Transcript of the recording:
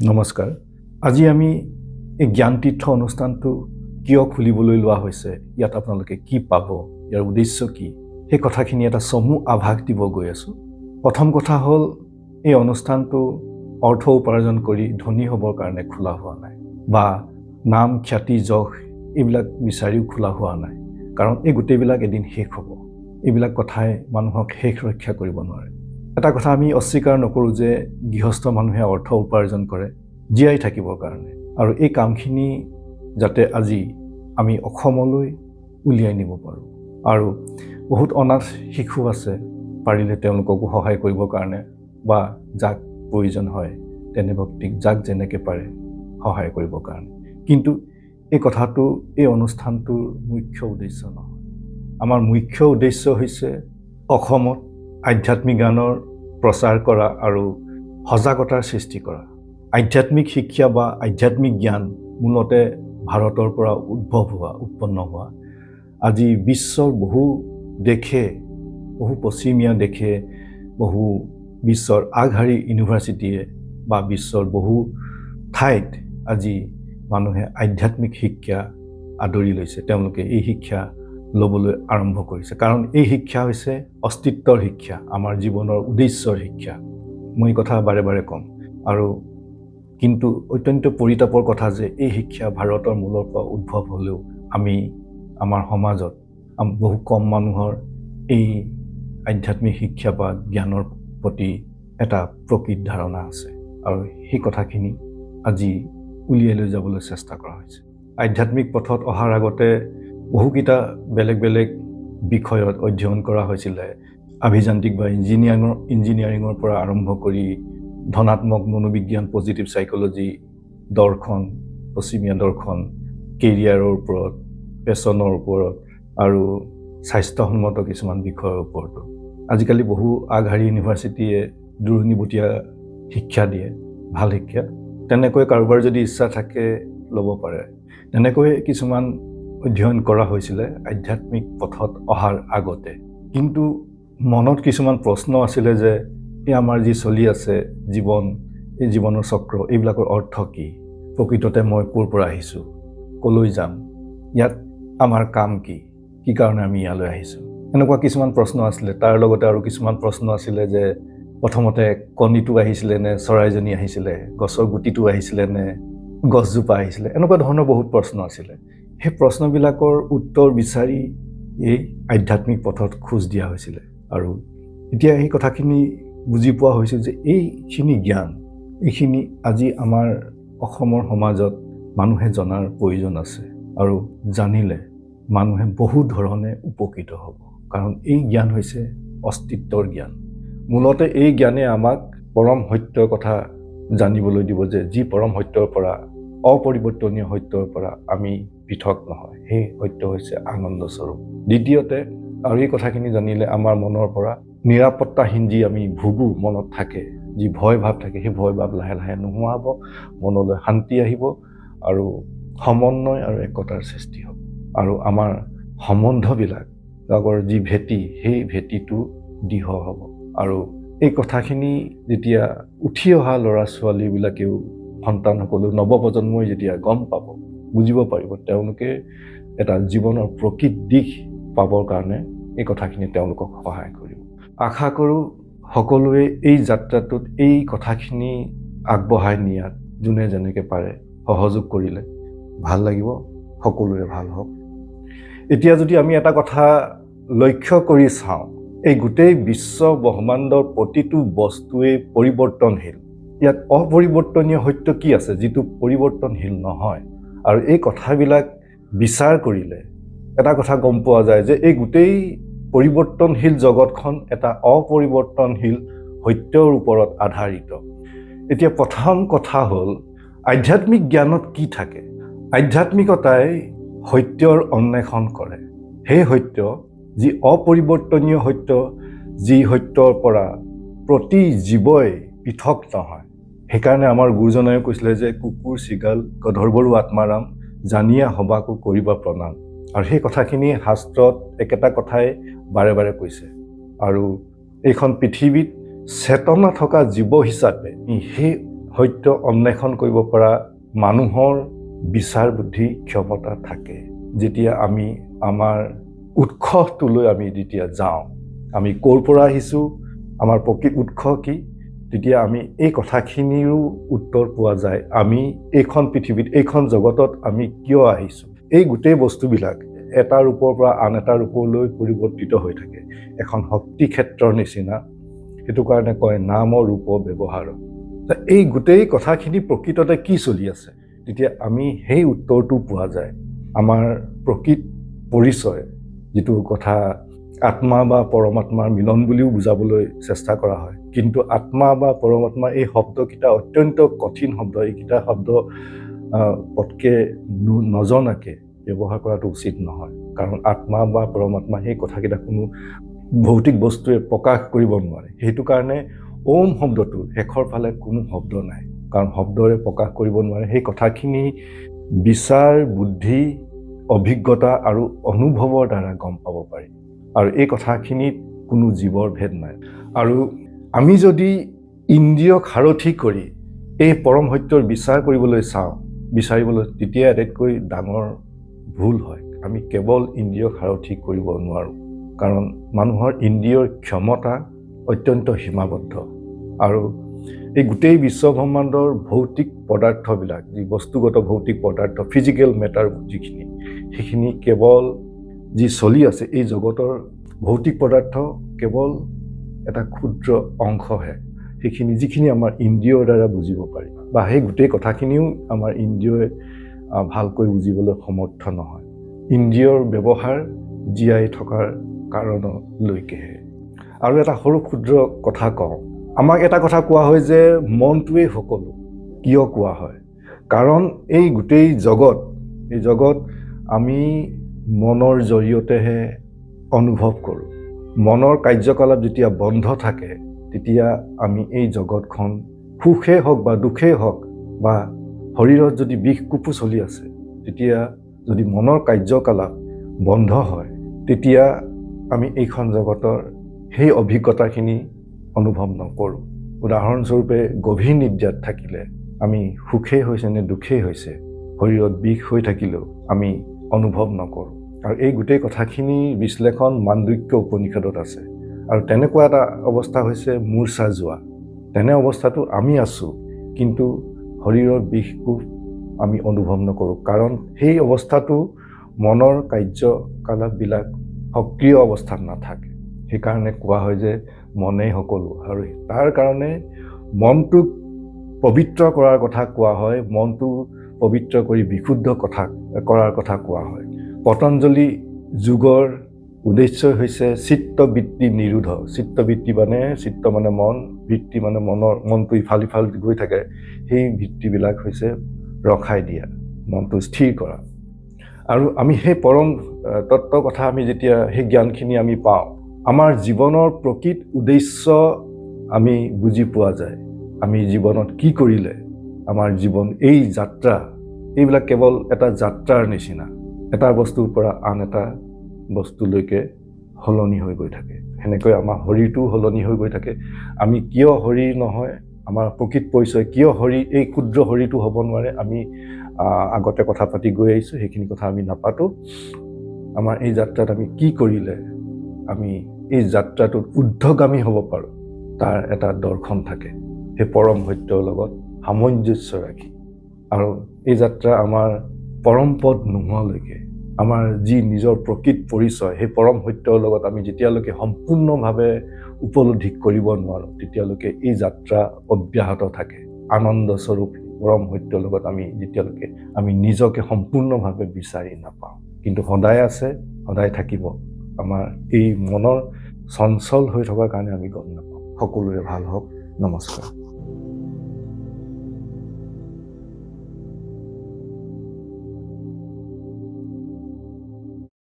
নমস্কাৰ। আজি আমি এই জ্ঞান তীৰ্থ অনুষ্ঠানটো কিয় খুলিবলৈ লোৱা হৈছে, ইয়াত আপোনালোকে কি পাব, ইয়াৰ উদ্দেশ্য কি, সেই কথাখিনি এটা চমু আভাস দিব গৈ আছোঁ। প্ৰথম কথা হ'ল, এই অনুষ্ঠানটো অৰ্থ উপাৰ্জন কৰি ধনী হ'বৰ কাৰণে খোলা হোৱা নাই বা নাম খ্যাতি যশ এইবিলাক বিচাৰিও খোলা হোৱা নাই, কাৰণ এই গোটেইবিলাক এদিন শেষ হ'ব। এইবিলাক কথাই মানুহক শেষ ৰক্ষা কৰিব নোৱাৰে। এটা কথা আমি অস্বীকাৰ নকৰোঁ যে গৃহস্থ মানুহে অৰ্থ উপাৰ্জন কৰে জীয়াই থাকিবৰ কাৰণে, আৰু এই কামখিনি যাতে আজি আমি অসমলৈ উলিয়াই নিব পাৰোঁ। আৰু বহুত অনাথ শিশু আছে, পাৰিলে তেওঁলোককো সহায় কৰিবৰ কাৰণে বা যাক প্ৰয়োজন হয় তেনে ব্যক্তিক যাক যেনেকৈ পাৰে সহায় কৰিবৰ কাৰণে। কিন্তু এই কথাটো এই অনুষ্ঠানটোৰ মুখ্য উদ্দেশ্য নহয়। আমাৰ মুখ্য উদ্দেশ্য হৈছে অসমত আধ্যাত্মিক জ্ঞানৰ প্ৰচাৰ কৰা আৰু সজাগতাৰ সৃষ্টি কৰা। আধ্যাত্মিক শিক্ষা বা আধ্যাত্মিক জ্ঞান মূলতে ভাৰতৰ পৰা উৎপন্ন হোৱা। আজি বিশ্বৰ বহু দেশে, বহু পশ্চিমীয়া দেশে, বহু বিশ্বৰ আগশাৰী ইউনিভাৰ্চিটিয়ে বা বিশ্বৰ বহু ঠাইত আজি মানুহে আধ্যাত্মিক শিক্ষা আদৰি লৈছে। তেওঁলোকে এই শিক্ষা ল'বলৈ আৰম্ভ কৰিছে, কাৰণ এই শিক্ষা হৈছে অস্তিত্বৰ শিক্ষা, আমাৰ জীৱনৰ উদ্দেশ্যৰ শিক্ষা। মই কথা বাৰে বাৰে ক'ম। আৰু কিন্তু অত্যন্ত পৰিতাপৰ কথা যে এই শিক্ষা ভাৰতৰ মূলৰ পৰা উদ্ভৱ হ'লেও আমাৰ সমাজত বহু কম মানুহৰ এই আধ্যাত্মিক শিক্ষা বা জ্ঞানৰ প্ৰতি এটা প্ৰকৃত ধাৰণা আছে, আৰু সেই কথাখিনি আজি উলিয়াই লৈ যাবলৈ চেষ্টা কৰা হৈছে। আধ্যাত্মিক পথত অহাৰ আগতে বহুকেইটা বেলেগ বেলেগ বিষয়ত অধ্যয়ন কৰা হৈছিলে। আভিযান্ত্ৰিক বা ইঞ্জিনিয়াৰিঙৰ পৰা আৰম্ভ কৰি ধনাত্মক মনোবিজ্ঞান, পজিটিভ চাইক'লজি, দৰ্শন, পশ্চিমীয়া দৰ্শন, কেৰিয়াৰৰ ওপৰত, পেচনৰ ওপৰত আৰু স্বাস্থ্যসন্মত কিছুমান বিষয়ৰ ওপৰতো। আজিকালি বহু আগশাৰী ইউনিভাৰ্চিটিয়ে দূৰণিবতীয়া শিক্ষা দিয়ে, ভাল শিক্ষা। তেনেকৈ কাৰোবাৰ যদি ইচ্ছা থাকে ল'ব পাৰে। তেনেকৈ কিছুমান অধ্যয়ন কৰা হৈছিলে আধ্যাত্মিক পথত অহাৰ আগতে। কিন্তু মনত কিছুমান প্ৰশ্ন আছিলে যে এই আমাৰ যি চলি আছে জীৱন, এই জীৱনৰ চক্ৰ, এইবিলাকৰ অৰ্থ কি? প্ৰকৃততে মই ক'ৰ পৰা আহিছোঁ, ক'লৈ যাম, ইয়াত আমাৰ কাম কি, কি কাৰণে আমি ইয়ালৈ আহিছোঁ, এনেকুৱা কিছুমান প্ৰশ্ন আছিলে। তাৰ লগতে আৰু কিছুমান প্ৰশ্ন আছিলে যে প্ৰথমতে কণীটো আহিছিলে নে চৰাইজনী আহিছিলে, গছৰ গুটিটো আহিছিলে নে গছজোপা আহিছিলে, এনেকুৱা ধৰণৰ বহুত প্ৰশ্ন আছিলে। সেই প্ৰশ্নবিলাকৰ উত্তৰ বিচাৰি এই আধ্যাত্মিক পথত খোজ দিয়া হৈছিলে। আৰু এতিয়া এই কথাখিনি বুজি পোৱা হৈছিল যে এইখিনি জ্ঞান, এইখিনি আজি আমাৰ অসমৰ সমাজত মানুহে জনাৰ প্ৰয়োজন আছে, আৰু জানিলে মানুহে বহু ধৰণে উপকৃত হ'ব। কাৰণ এই জ্ঞান হৈছে অস্তিত্বৰ জ্ঞান। মূলতে এই জ্ঞানে আমাক পৰম সত্যৰ কথা জানিবলৈ দিব, যে যি পৰম সত্যৰ পৰা, অপৰিৱৰ্তনীয় সত্যৰ পৰা আমি পৃথক নহয়, সেই সত্য হৈছে আনন্দ স্বৰূপ। দ্বিতীয়তে, আৰু এই কথাখিনি জানিলে আমাৰ মনৰ পৰা নিৰাপত্তাহীন যি আমি ভোগো, মনত থাকে যি ভয় ভাৱ থাকে, সেই ভয় ভাৱ লাহে লাহে নোহোৱা হ'ব, মনলৈ শান্তি আহিব, আৰু সমন্বয় আৰু একতাৰ সৃষ্টি হ'ব। আৰু আমাৰ সম্বন্ধবিলাকৰ যি ভেটি, সেই ভেটিটো দৃঢ় হ'ব। আৰু এই কথাখিনি যেতিয়া উঠি অহা ল'ৰা ছোৱালীবিলাকেও, সন্তানসকলেও, নৱপ্ৰজন্মই যেতিয়া গম পাব, বুজিব পাৰিব, তেওঁলোকে এটা জীৱনৰ প্ৰকৃত দিশ পাবৰ কাৰণে এই কথাখিনি তেওঁলোকক সহায় কৰিব। আশা কৰোঁ সকলোৱে এই যাত্ৰাটোত এই কথাখিনি আগবঢ়াই নিয়াত যোনে যেনেকৈ পাৰে সহযোগ কৰিলে ভাল লাগিব, সকলোৰে ভাল হওক। এতিয়া যদি আমি এটা কথা লক্ষ্য কৰি চাওঁ, এই গোটেই বিশ্ব ব্ৰহ্মাণ্ডৰ প্ৰতিটো বস্তুৱেই পৰিৱৰ্তনশীল। ইয়াত অপৰিৱৰ্তনীয় সত্য কি আছে যিটো পৰিৱৰ্তনশীল নহয়? আৰু এই কথাবিলাক বিচাৰ কৰিলে এটা কথা গম পোৱা যায় যে এই গোটেই পৰিৱৰ্তনশীল জগতখন এটা অপৰিৱৰ্তনশীল সত্যৰ ওপৰত আধাৰিত। এতিয়া প্ৰথম কথা হ'ল, আধ্যাত্মিক জ্ঞানত কি থাকে? আধ্যাত্মিকতাই সত্যৰ অন্বেষণ কৰে। সেই সত্য যি অপৰিৱৰ্তনীয় সত্য, যি সত্যৰ পৰা প্ৰতি জীৱই পৃথক নহয়। সেইকাৰণে আমাৰ গুৰুজনাই কৈছিলে যে কুকুৰ চিগাল গধৰ্বৰো আত্মাৰাম, জানিয়া হবাকো কৰিবা প্ৰণাম। আৰু সেই কথাখিনি শাস্ত্ৰত একেটা কথাই বাৰে বাৰে কৈছে। আৰু এইখন পৃথিৱীত চেতনা থকা জীৱ হিচাপে সেই সত্য অন্বেষণ কৰিব পৰা মানুহৰ বিচাৰ বুদ্ধি ক্ষমতা থাকে। যেতিয়া আমি আমাৰ উৎসটোলৈ আমি যেতিয়া যাওঁ, আমি ক'ৰ পৰা আহিছোঁ, আমাৰ প্ৰকৃত উৎস কি, তেতিয়া আমি এই কথাখিনিৰো উত্তৰ পোৱা যায়। আমি এইখন পৃথিৱীত, এইখন জগতত আমি কিয় আহিছোঁ। এই গোটেই বস্তুবিলাক এটা ৰূপৰ পৰা আন এটা ৰূপলৈ পৰিৱৰ্তিত হৈ থাকে, এখন শক্তি ক্ষেত্ৰৰ নিচিনা। সেইটো কাৰণে কয় নামৰ ৰূপ ব্যৱহাৰ। এই গোটেই কথাখিনি প্ৰকৃততে কি চলি আছে, তেতিয়া আমি সেই উত্তৰটো পোৱা যায়। আমাৰ প্ৰকৃত পৰিচয়, যিটো কথা আত্মা বা পৰমাত্মাৰ মিলন বুলিও বুজাবলৈ চেষ্টা কৰা হয়, কিন্তু আত্মা বা পৰমাত্মা এই শব্দকেইটা অত্যন্ত কঠিন শব্দ। এইকেইটা শব্দ পটকৈ নজনাকৈ ব্যৱহাৰ কৰাটো উচিত নহয়, কাৰণ আত্মা বা পৰমাত্মা সেই কথাকেইটা কোনো ভৌতিক বস্তুৱে প্ৰকাশ কৰিব নোৱাৰে। সেইটো কাৰণে ওম শব্দটোৰ শেষৰ ফালে কোনো শব্দ নাই, কাৰণ শব্দৰে প্ৰকাশ কৰিব নোৱাৰে। সেই কথাখিনি বিচাৰ বুদ্ধি অভিজ্ঞতা আৰু অনুভৱৰ দ্বাৰা গম পাব পাৰি, আৰু এই কথাখিনিত কোনো জীৱৰ ভেদ নাই। আৰু আমি যদি ইন্দ্ৰিয়ক সাৰথি কৰি এই পৰম সত্যৰ বিচাৰ কৰিবলৈ চাওঁ, বিচাৰিবলৈ, তেতিয়া আটাইতকৈ ডাঙৰ ভুল হয়। আমি কেৱল ইন্দ্ৰিয়ক সাৰথি কৰিব নোৱাৰোঁ, কাৰণ মানুহৰ ইন্দ্ৰিয়ৰ ক্ষমতা অত্যন্ত সীমাবদ্ধ। আৰু এই গোটেই বিশ্বব্ৰহ্মাণ্ডৰ ভৌতিক পদাৰ্থবিলাক, যি বস্তুগত ভৌতিক পদাৰ্থ, ফিজিকেল মেটাৰ যিখিনি, সেইখিনি কেৱল যি চলি আছে এই জগতৰ ভৌতিক পদাৰ্থ কেৱল এটা ক্ষুদ্ৰ অংশহে। সেইখিনি যিখিনি আমাৰ ইন্দ্ৰিয়ৰ দ্বাৰা বুজিব পাৰি, বা সেই গোটেই কথাখিনিও আমাৰ ইন্দ্ৰিয়ই ভালকৈ বুজিবলৈ সমৰ্থ নহয়। ইন্দ্ৰিয়ৰ ব্যৱহাৰ জীয়াই থকাৰ কাৰণলৈকেহে। আৰু এটা সৰু ক্ষুদ্ৰ কথা কওঁ, আমাক এটা কথা কোৱা হয় যে মনটোৱেই সকলো। কিয় কোৱা হয়? কাৰণ এই গোটেই জগত, এই জগত আমি মনৰ জৰিয়তেহে অনুভৱ কৰোঁ। মনৰ কাৰ্যকলাপ যেতিয়া বন্ধ থাকে, তেতিয়া আমি এই জগতখন সুখেই হওক বা দুখেই হওক, বা শৰীৰত যদি বিষ কোপো চলি আছে, তেতিয়া যদি মনৰ কাৰ্যকলাপ বন্ধ হয়, তেতিয়া আমি এইখন জগতৰ সেই অভিজ্ঞতাখিনি অনুভৱ নকৰোঁ। উদাহৰণস্বৰূপে গভীৰ নিদ্ৰাত থাকিলে আমি সুখেই হৈছে নে দুখেই হৈছে, শৰীৰত বিষ হৈ থাকিলেও আমি অনুভৱ নকৰোঁ। আৰু এই গোটেই কথাখিনি বিশ্লেষণ মাণ্ডুক্য উপনিষদত আছে। আৰু তেনেকুৱা এটা অৱস্থা হৈছে মূৰ্ছা যোৱা। তেনে অৱস্থাটো আমি আছোঁ, কিন্তু শৰীৰৰ বিষকোপ আমি অনুভৱ নকৰোঁ, কাৰণ সেই অৱস্থাটো মনৰ কাৰ্যকলাপবিলাক সক্ৰিয় অৱস্থাত নাথাকে। সেইকাৰণে কোৱা হয় যে মনেই সকলো। আৰু তাৰ কাৰণে মনটোক পবিত্ৰ কৰাৰ কথা কোৱা হয়, মনটো পবিত্ৰ কৰি বিশুদ্ধ কৰাৰ কথা কোৱা হয়। পতঞ্জলি যোগৰ উদ্দেশ্য হৈছে চিত্তবৃত্তি নিৰোধ। চিত্তবৃত্তি মানে, চিত্ত মানে মন, বৃত্তি মানে মনটো ইফাল সিফাল গৈ থাকে, সেই বৃত্তিবিলাক হৈছে ৰখাই দিয়া, মনটো স্থিৰ কৰা। আৰু আমি সেই পৰম তত্ত্বৰ কথা আমি যেতিয়া সেই জ্ঞানখিনি আমি পাওঁ, আমাৰ জীৱনৰ প্ৰকৃত উদ্দেশ্য আমি বুজি পোৱা যায়। আমি জীৱনত কি কৰিলে আমাৰ জীৱন, এই যাত্ৰা, এইবিলাক কেৱল এটা যাত্ৰাৰ নিচিনা, এটা বস্তুৰ পৰা আন এটা বস্তুলৈকে সলনি হৈ গৈ থাকে। সেনেকৈ আমাৰ শৰীৰটোও সলনি হৈ গৈ থাকে। আমি কিয় শৰীৰ নহয়, আমাৰ প্ৰকৃত পৰিচয় কিয় শৰীৰ, এই ক্ষুদ্ৰ শৰীৰটো হ'ব নোৱাৰে, আমি আগতে কথা পাতি গৈ আহিছোঁ, সেইখিনি কথা আমি নাপাতোঁ। আমাৰ এই যাত্ৰাত আমি কি কৰিলে আমি এই যাত্ৰাটোত ঊৰ্ধ্বগামী হ'ব পাৰোঁ, তাৰ এটা দৰ্শন থাকে, সেই পৰম সত্যৰ লগত সামঞ্জস্য ৰাখি। আৰু এই যাত্ৰা আমাৰ পৰম পদ নোহোৱালৈকে, আমাৰ যি নিজৰ প্ৰকৃত পৰিচয়, সেই পৰম সত্যৰ লগত আমি যেতিয়ালৈকে সম্পূৰ্ণভাৱে উপলব্ধি কৰিব নোৱাৰোঁ, তেতিয়ালৈকে এই যাত্ৰা অব্যাহত থাকে। আনন্দস্বৰূপ পৰম সত্যৰ লগত যেতিয়ালৈকে আমি নিজকে সম্পূৰ্ণভাৱে বিচাৰি নাপাওঁ। কিন্তু সদায় আছে, সদায় থাকিব। আমাৰ এই মনৰ চঞ্চল হৈ থকাৰ কাৰণে আমি গম নাপাওঁ। সকলোৰে ভাল হওক। নমস্কাৰ।